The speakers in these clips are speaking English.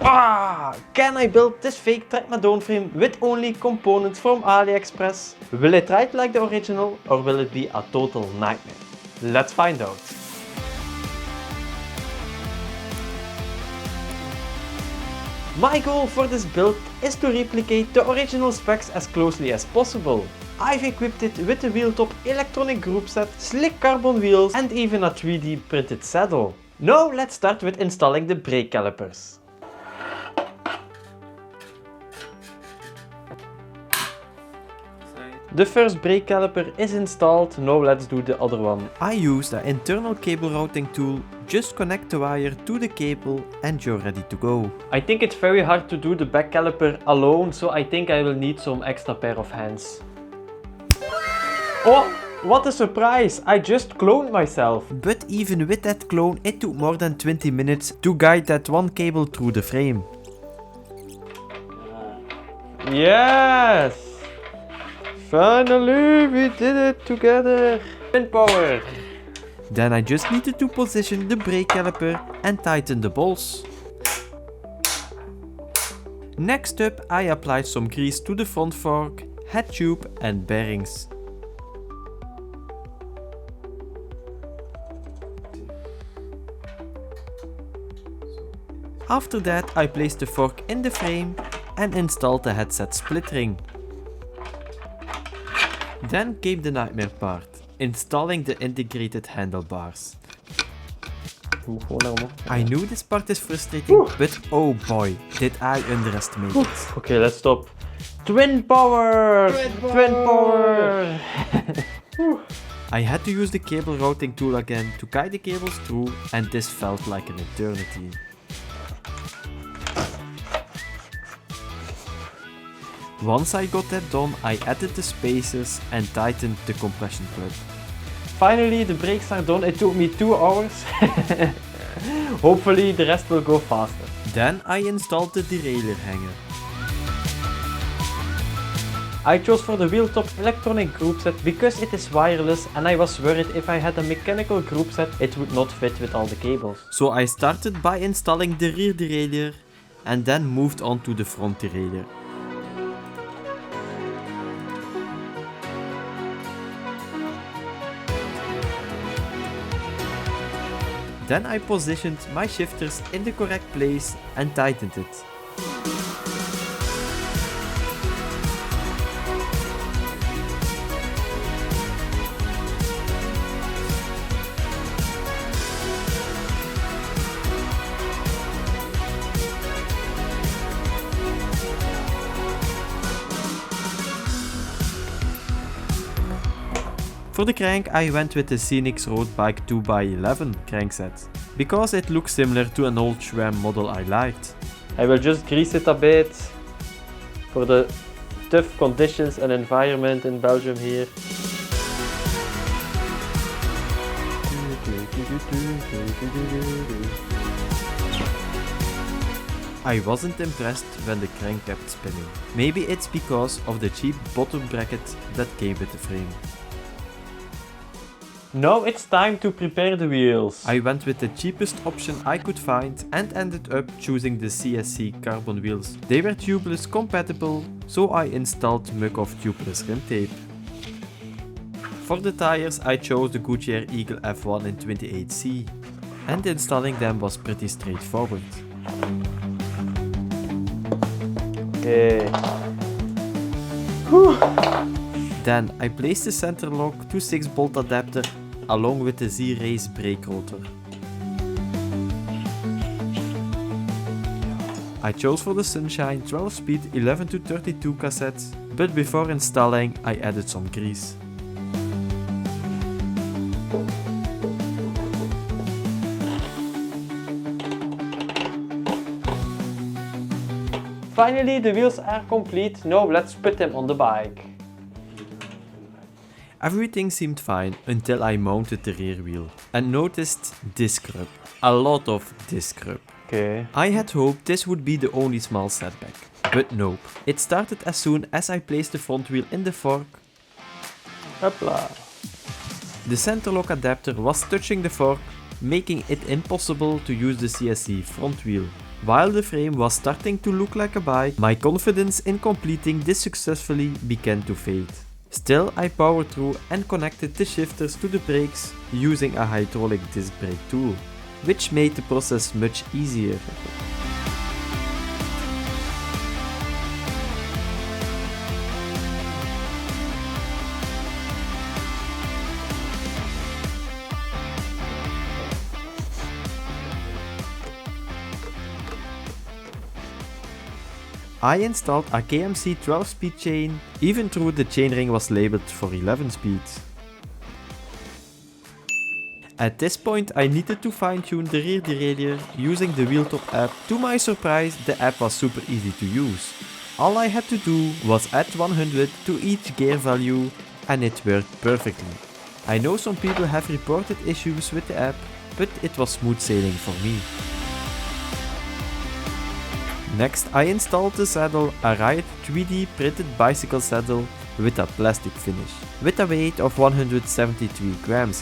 Can I build this fake Trek Madone frame with only components from AliExpress? Will it ride like the original or will it be a total nightmare? Let's find out. My goal for this build is to replicate the original specs as closely as possible. I've equipped it with a wheel top electronic group set, slick carbon wheels and even a 3D printed saddle. Now let's start with installing the brake calipers. The first brake caliper is installed, now let's do the other one. I used an internal cable routing tool, just connect the wire to the cable and you're ready to go. I think it's very hard to do the back caliper alone, so I think I will need some extra pair of hands. Oh, what a surprise! I just cloned myself. But even with that clone, it took more than 20 minutes to guide that one cable through the frame. Yes! Finally, we did it together! Wind power! Then I just needed to position the brake caliper and tighten the bolts. Next up, I applied some grease to the front fork, head tube and bearings. After that, I placed the fork in the frame and installed the headset split ring. Then came the nightmare part, installing the integrated handlebars. I knew this part is frustrating, but oh boy, did I underestimate it. Okay, let's stop. Twin power! Twin power! I had to use the cable routing tool again to guide the cables through, and this felt like an eternity. Once I got that done, I added the spacers and tightened the compression clip. Finally, the brakes are done. It took me 2 hours. Hopefully the rest will go faster. Then I installed the derailleur hanger. I chose for the wheel top electronic group set because it is wireless and I was worried if I had a mechanical group set it would not fit with all the cables. So I started by installing the rear derailleur and then moved on to the front derailleur. Then I positioned my shifters in the correct place and tightened it. For the crank, I went with the Scenics Road Bike 2x11 crankset, because it looks similar to an old SRAM model I liked. I will just grease it a bit for the tough conditions and environment in Belgium here. I wasn't impressed when the crank kept spinning. Maybe it's because of the cheap bottom bracket that came with the frame. Now it's time to prepare the wheels. I went with the cheapest option I could find and ended up choosing the CSC carbon wheels. They were tubeless compatible, so I installed Muc-Off tubeless rim tape. For the tires, I chose the Goodyear Eagle F1 in 28C, and installing them was pretty straightforward. Okay. Then I placed the center lock to 6-bolt adapter along with the Z-Race brake rotor. I chose for the Sunshine 12-speed 11-32 cassette, but before installing I added some grease. Finally, the wheels are complete. Now let's put them on the bike. Everything seemed fine until I mounted the rear wheel and noticed disc rub. A lot of disc rub. Okay. I had hoped this would be the only small setback, but nope. It started as soon as I placed the front wheel in the fork. Hopla. The center lock adapter was touching the fork, making it impossible to use the CSC front wheel. While the frame was starting to look like a bike, my confidence in completing this successfully began to fade. Still, I powered through and connected the shifters to the brakes using a hydraulic disc brake tool, which made the process much easier. I installed a KMC 12-speed chain, even though the chainring was labeled for 11 speeds. At this point I needed to fine-tune the rear derailleur using the Wheeltop app. To my surprise, the app was super easy to use. All I had to do was add 100 to each gear value and it worked perfectly. I know some people have reported issues with the app, but it was smooth sailing for me. Next, I installed the saddle, a Riot 3D printed bicycle saddle with a plastic finish, with a weight of 173 grams.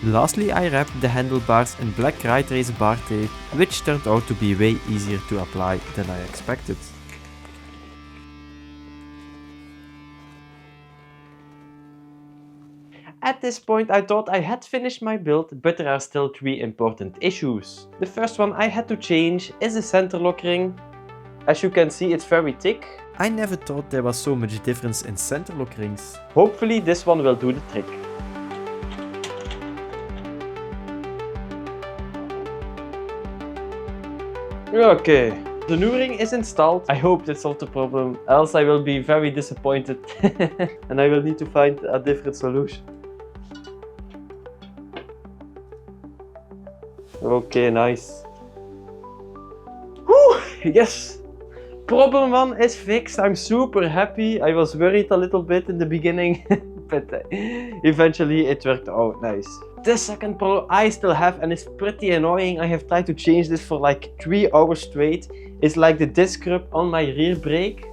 Lastly, I wrapped the handlebars in black ride race bar tape, which turned out to be way easier to apply than I expected. At this point I thought I had finished my build, but there are still 3 important issues. The first one I had to change is the center lock ring. As you can see, it's very thick. I never thought there was so much difference in center lock rings. Hopefully this one will do the trick. Okay, the new ring is installed. I hope that solved the problem, else I will be very disappointed and I will need to find a different solution. Okay, nice. Whew, yes! Problem 1 is fixed. I'm super happy. I was worried a little bit in the beginning, but eventually it worked out nice. The second problem I still have, and it's pretty annoying, I have tried to change this for like 3 hours straight, is like the disc grip on my rear brake.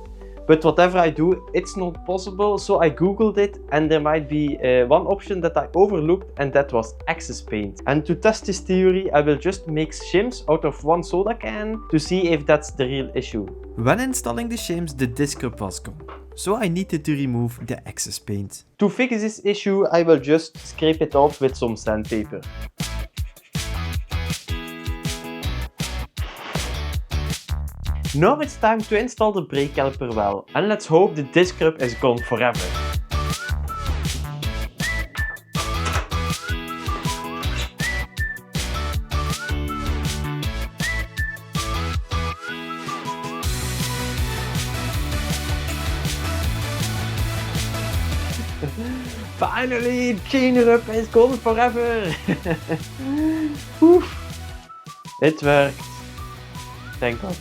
But whatever I do, it's not possible, so I googled it and there might be one option that I overlooked, and that was access paint. And to test this theory, I will just make shims out of one soda can to see if that's the real issue. When installing the shims, the disc grip was gone, so I needed to remove the access paint. To fix this issue, I will just scrape it off with some sandpaper. Now it's time to install the brake caliper well, and let's hope the disc grip is gone forever. Finally, chain grip is gone forever! It worked. Thank God.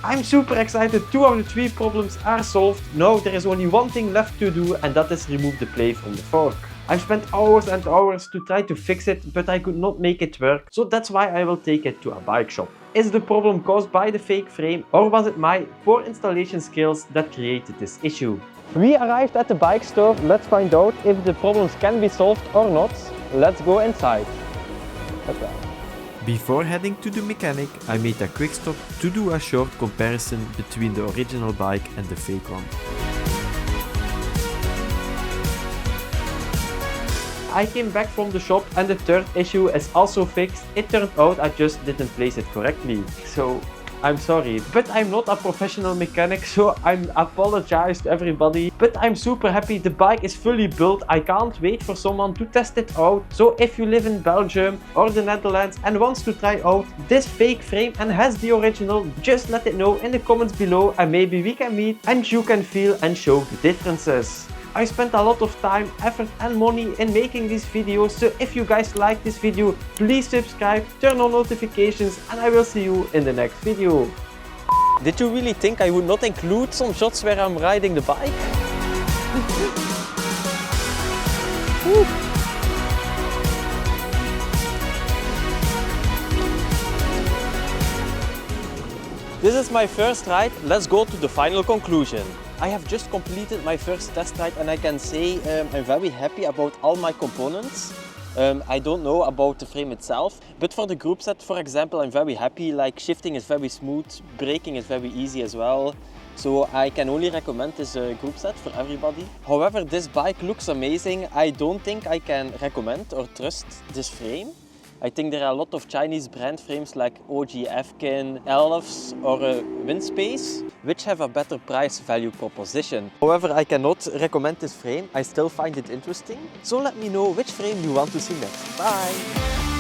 I'm super excited, 2 of the 3 problems are solved. Now there is only one thing left to do, and that is remove the plate from the fork. I've spent hours and hours to try to fix it, but I could not make it work, so that's why I will take it to a bike shop. Is the problem caused by the fake frame, or was it my poor installation skills that created this issue? We arrived at the bike store. Let's find out if the problems can be solved or not. Let's go inside. Okay. Before heading to the mechanic, I made a quick stop to do a short comparison between the original bike and the fake one. I came back from the shop and the third issue is also fixed. It turned out I just didn't place it correctly. So I'm sorry, but I'm not a professional mechanic, so I apologize to everybody. But I'm super happy the bike is fully built. I can't wait for someone to test it out. So if you live in Belgium or the Netherlands and wants to try out this fake frame and has the original, just let it know in the comments below and maybe we can meet and you can feel and show the differences. I spent a lot of time, effort and money in making these videos, so if you guys like this video, please subscribe, turn on notifications, and I will see you in the next video. Did you really think I would not include some shots where I'm riding the bike? This is my first ride, let's go to the final conclusion. I have just completed my first test ride and I can say I'm very happy about all my components. I don't know about the frame itself, but for the group set, for example, I'm very happy. Like shifting is very smooth, braking is very easy as well. So I can only recommend this group set for everybody. However, this bike looks amazing. I don't think I can recommend or trust this frame. I think there are a lot of Chinese brand frames like OG Efkin, Elves or Windspace, which have a better price-value proposition. However, I cannot recommend this frame. I still find it interesting. So let me know which frame you want to see next. Bye!